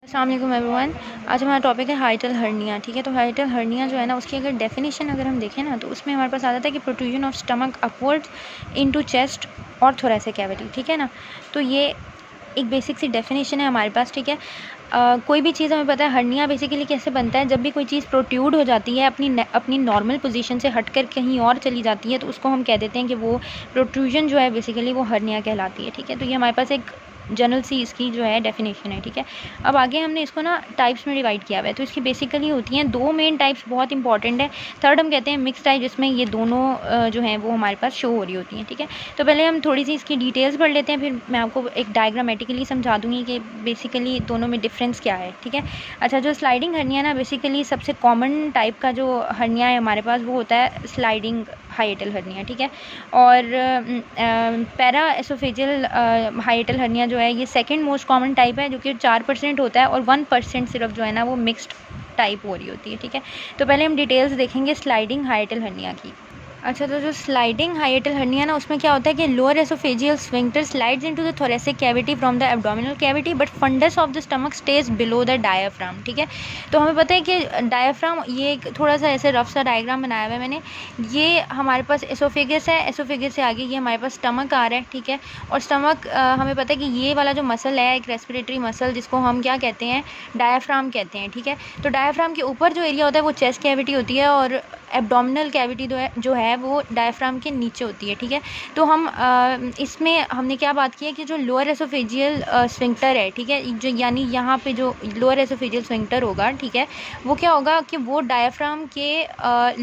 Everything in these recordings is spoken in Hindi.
अस्सलाम वालेकुम एवरीवन। आज हमारा टॉपिक है हाइटल हर्निया। ठीक है, तो हाइटल हर्निया जो है ना, उसकी अगर डेफिनेशन अगर हम देखें ना, तो उसमें हमारे पास आ जाता है कि protrusion of stomach upward into chest और थोरेसिक कैविटी। ठीक है ना, तो ये एक बेसिक सी डेफिनेशन है हमारे पास। ठीक है, कोई भी चीज़ हमें पता है हर्निया बेसिकली कैसे बनता है। जब भी कोई चीज़ प्रोट्रूड हो जाती है अपनी नॉर्मल पोजीशन से हटकर कहीं और चली जाती है, तो उसको हम कह देते हैं कि वो प्रोट्रूजन जो है बेसिकली वो हर्निया कहलाती है। ठीक है, तो ये हमारे पास एक जनरल सी इसकी जो है डेफिनेशन है। ठीक है, अब आगे हमने इसको ना टाइप्स में डिवाइड किया हुआ है। तो इसकी बेसिकली होती हैं दो मेन टाइप्स, बहुत इंपॉर्टेंट है। थर्ड हम कहते हैं मिक्स टाइप, जिसमें ये दोनों जो हैं वो हमारे पास शो हो रही होती हैं। ठीक है, तो पहले हम थोड़ी सी इसकी डिटेल्स पढ़ लेते हैं, फिर मैं आपको एक डायग्रामेटिकली समझा दूंगी कि बेसिकली दोनों में डिफरेंस क्या है। ठीक है, अच्छा, जो स्लाइडिंग हर्निया ना, बेसिकली सबसे कॉमन टाइप का जो हर्निया है हमारे पास वो होता है स्लाइडिंग हाइटल हर्निया। ठीक है, और पैरा एसोफेजियल हाइटल हर्निया जो है ये सेकंड मोस्ट कॉमन टाइप है, जो कि 4% होता है, और 1% सिर्फ जो है ना वो मिक्स्ड टाइप हो रही होती है। ठीक है, तो पहले हम डिटेल्स देखेंगे स्लाइडिंग हाइटल हर्निया की। अच्छा, तो जो स्लाइडिंग हाइटल हर्निया ना, उसमें क्या होता है कि lower oesophageal sphincter slides into the thoracic cavity from the abdominal cavity, but fundus of the stomach stage below the diaphragm. ठीक है, तो हमें पता है कि डायाफ्राम, ये एक थोड़ा सा ऐसे रफ सा डायग्राम बनाया हुआ है मैंने। ये हमारे पास एसोफेगस है, एसोफेगस से आगे ये हमारे पास स्टमक आ रहा है। ठीक है, और स्टमक हमें पता है कि ये वाला जो मसल है, एक रेस्पिरेटरी मसल, जिसको हम क्या कहते हैं, डायाफ्राम कहते हैं। ठीक है, तो डायाफ्राम के ऊपर जो एरिया होता है वो चेस्ट कैविटी होती है, और एब्डोमिनल कैविटी जो है वो डायफ्राम के नीचे होती है। ठीक है, तो हम इसमें हमने क्या बात की है कि जो लोअर एसोफेजियल स्फिंक्टर है, ठीक है, जो यानी यहाँ पे जो लोअर एसोफेजियल स्फिंक्टर होगा, ठीक है, वो क्या होगा कि वो डायफ्राम के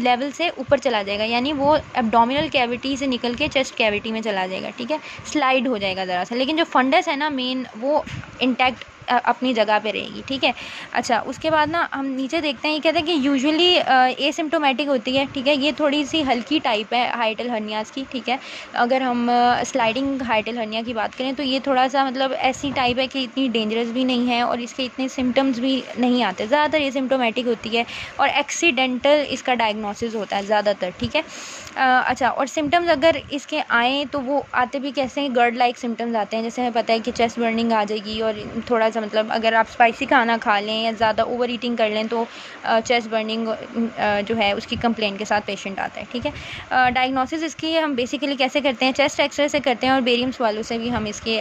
लेवल से ऊपर चला जाएगा, यानी वो एब्डोमिनल कैविटी से निकल के चेस्ट कैविटी में चला जाएगा। ठीक है, स्लाइड हो जाएगा ज़रा सा, लेकिन जो फंडस है ना मेन, वो इंटैक्ट अपनी जगह पे रहेगी। ठीक है, अच्छा, उसके बाद ना हम नीचे देखते हैं, ये कहते हैं कि यूजुअली एसिम्प्टोमेटिक होती है। ठीक है, ये थोड़ी सी हल्की टाइप है हाइटल हर्नियाज़ की। ठीक है, अगर हम स्लाइडिंग हाइटल हर्निया की बात करें तो ये थोड़ा सा मतलब ऐसी टाइप है कि इतनी डेंजरस भी नहीं है और इसके इतने सिम्टम्स भी नहीं आते, ज़्यादातर एसिम्प्टोमेटिक होती है और एक्सीडेंटल इसका डायग्नोसिस होता है ज़्यादातर। ठीक है, अच्छा, और सिम्टम्स अगर इसके आएँ तो वो आते भी कैसे हैं, गर्ड लाइक सिम्टम्स आते हैं। जैसे हमें पता है कि चेस्ट बर्निंग आ जाएगी, और थोड़ा सा मतलब अगर आप स्पाइसी खाना खा लें या ज़्यादा ओवर ईटिंग कर लें तो चेस्ट बर्निंग जो है उसकी कंप्लेंट के साथ पेशेंट आता है। ठीक है, डायग्नोसिस इसकी हम बेसिकली कैसे करते हैं, चेस्ट एक्सरे से करते हैं, और बेरियम स्वालो से भी हम इसके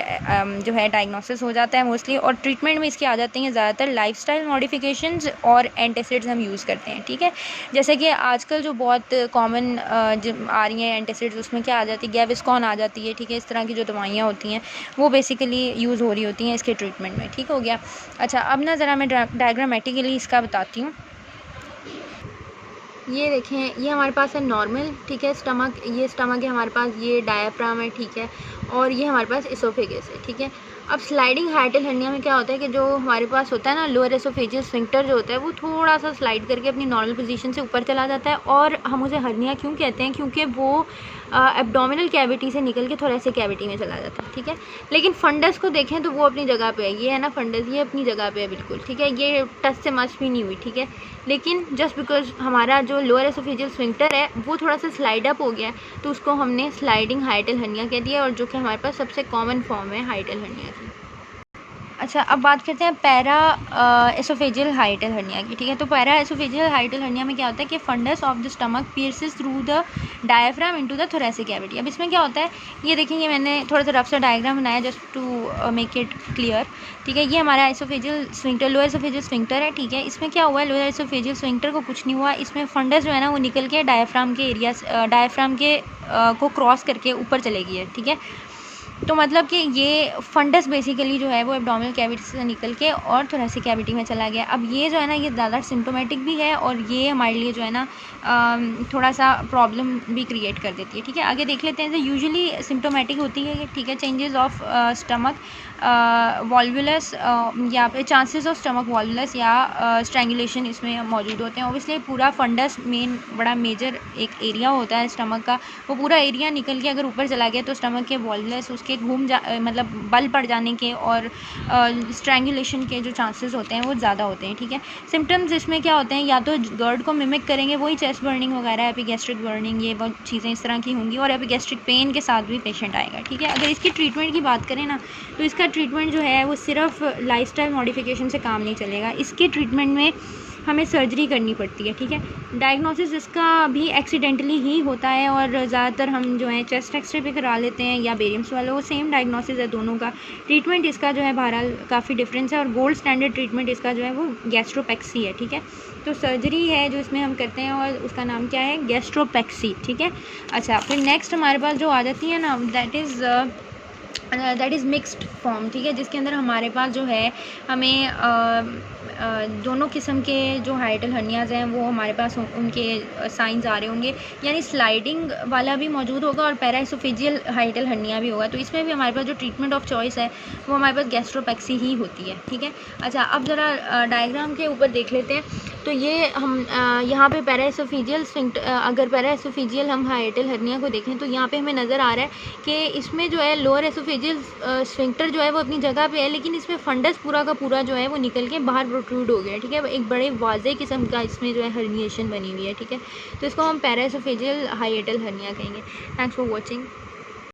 जो है डायग्नोसिस हो जाता है मोस्टली। और ट्रीटमेंट में इसकी आ जाती हैं ज़्यादातर लाइफस्टाइल मॉडिफिकेशंस और एंटासिड्स हम यूज़ करते हैं। ठीक है, जैसे कि आजकल जो बहुत कॉमन आ रही हैं एंटासिड्स, उसमें क्या आ जाती है, गैविस्कॉन आ जाती है। ठीक है, इस तरह की जो दवाइयाँ होती हैं वो बेसिकली यूज़ हो रही होती हैं इसके ट्रीटमेंट में। ठीक हो गया, अच्छा, अब ना ज़रा मैं डायग्रामेटिकली इसका बताती हूँ। ये देखें, ये हमारे पास है नॉर्मल, ठीक है, स्टमक, ये स्टमक है हमारे पास, ये डायाफ्राम है। ठीक है, और ये हमारे पास एसोफेगस है। ठीक है, अब स्लाइडिंग हाइटल हर्निया में क्या होता है कि जो हमारे पास होता है ना लोअर एसोफेजियल स्फिंक्टर जो होता है वो थोड़ा सा स्लाइड करके अपनी नॉर्मल पोजीशन से ऊपर चला जाता है, और हम उसे हर्निया क्यों कहते हैं, क्योंकि वो एब्डोमिनल कैविटी से निकल के थोरेसिक कैविटी में चला जाता है। ठीक है, लेकिन फंडस को देखें तो वो अपनी जगह पे है, ये है ना फंडस, ये अपनी जगह पे है बिल्कुल। ठीक है, ये टच से मच भी नहीं हुई। ठीक है, लेकिन जस्ट बिकॉज हमारा जो लोअर एसोफेजियल स्फिंक्टर है वो थोड़ा सा स्लाइड अप हो गया है, तो उसको हमने स्लाइडिंग हाइटल हर्निया कह दिया, और जो कि हमारे पास सबसे कॉमन फॉर्म है हाइटल हर्निया की। अच्छा, अब बात करते हैं पैरा एसोफेजियल हाइटल हर्निया की। ठीक है, तो पैरा एसोफेजियल हाइटल हर्निया में क्या होता है कि fundus of the stomach pierces through the diaphragm into the thoracic cavity. अब इसमें क्या होता है, ये देखेंगे, मैंने थोड़ा सा रफ सा डायग्राम बनाया just to make it clear. ठीक है, ये हमारा oesophageal sphincter, lower oesophageal sphincter है। ठीक है, इसमें क्या हुआ है, लोअर एसोफेजियल स्फिंक्टर को कुछ नहीं हुआ, इसमें फंडस जो है ना वो निकल के डायफ्राम के एरिया, डायफ्राम के को क्रॉस करके ऊपर चलेगी है। ठीक है, तो मतलब कि ये फंडस बेसिकली जो है वो एब्डोमिनल कैविटी से निकल के और थोरेसिक कैविटी में चला गया। अब ये जो है ना ये ज़्यादा सिम्टोमेटिक भी है, और ये हमारे लिए जो है ना थोड़ा सा प्रॉब्लम भी क्रिएट कर देती है। ठीक है, आगे देख लेते हैं। यूजुअली सिम्टोमेटिक होती है। ठीक है, चेंजेस ऑफ स्टमक वॉल्वुलस, या फिर चांसेस ऑफ स्टमक वॉल्वुलस या स्ट्रैंगुलेशन इसमें मौजूद होते हैं। ऑब्वियसली पूरा फंडस मेन बड़ा मेजर एक एरिया होता है स्टमक का, वो पूरा एरिया निकल के अगर ऊपर चला गया तो स्टमक के वॉल्वुलस, उसके के मतलब बल पड़ जाने के और स्ट्रैंगुलेशन के जो चांसेस होते हैं वो ज़्यादा होते हैं, ठीक है। सिम्टम्स इसमें क्या होते हैं, या तो गर्ड को मिमिक करेंगे, वही चेस्ट बर्निंग वगैरह, एपिगैस्ट्रिक बर्निंग, ये वो चीज़ें इस तरह की होंगी, और एपिगैस्ट्रिक पेन के साथ भी पेशेंट आएगा, ठीक है। अगर इसकी ट्रीटमेंट की बात करें ना, तो इसका ट्रीटमेंट जो है वो सिर्फ लाइफस्टाइल मॉडिफिकेशन से काम नहीं चलेगा। इसके ट्रीटमेंट में हमें सर्जरी करनी पड़ती है, ठीक है। डायग्नोसिस इसका भी एक्सीडेंटली ही होता है, और ज़्यादातर हम जो है चेस्ट एक्सरे पे करा लेते हैं या बेरियम्स वालों, वो सेम डायग्नोसिस है दोनों का। ट्रीटमेंट इसका जो है बहरहाल काफ़ी डिफरेंस है, और गोल्ड स्टैंडर्ड ट्रीटमेंट इसका जो है वो गैस्ट्रोपेक्सी है, ठीक है। तो सर्जरी है जो इसमें हम करते हैं, और उसका नाम क्या है, गैस्ट्रोपेक्सी, ठीक है। अच्छा, फिर नेक्स्ट हमारे पास जो आ जाती है ना, दैट इज़ मिक्स्ड फॉर्म, ठीक है, जिसके अंदर हमारे पास जो है हमें दोनों किस्म के जो हाइटल हर्नियाज़ हैं वो हमारे पास उनके साइंस आ रहे होंगे, यानी स्लाइडिंग वाला भी मौजूद होगा और पैराइसोफेजियल हाइटल हर्निया भी होगा। तो इसमें भी हमारे पास जो ट्रीटमेंट ऑफ चॉइस है वो हमारे पास गैस्ट्रोपेक्सी ही होती है, ठीक है। अच्छा, अब ज़रा डायग्राम के ऊपर देख लेते हैं। तो ये हम यहाँ पे पैराइसोफेजियल अगर पैराइसोफेजियल हम हाइटल हर्निया को देखें तो यहाँ पे हमें नज़र आ रहा है कि इसमें जो है लोअर एसोफेजियल स्फिंक्टर जो है वो अपनी जगह पे है, लेकिन इसमें फंडस पूरा का पूरा जो है वो निकल के बाहर प्रोट्रूड हो गया, ठीक है। एक बड़े वाज़े किस्म का इसमें जो है हर्निएशन बनी हुई है, ठीक है। तो इसको हम पैराइसोफेजियल हाइटल हर्निया कहेंगे। Thanks for watching.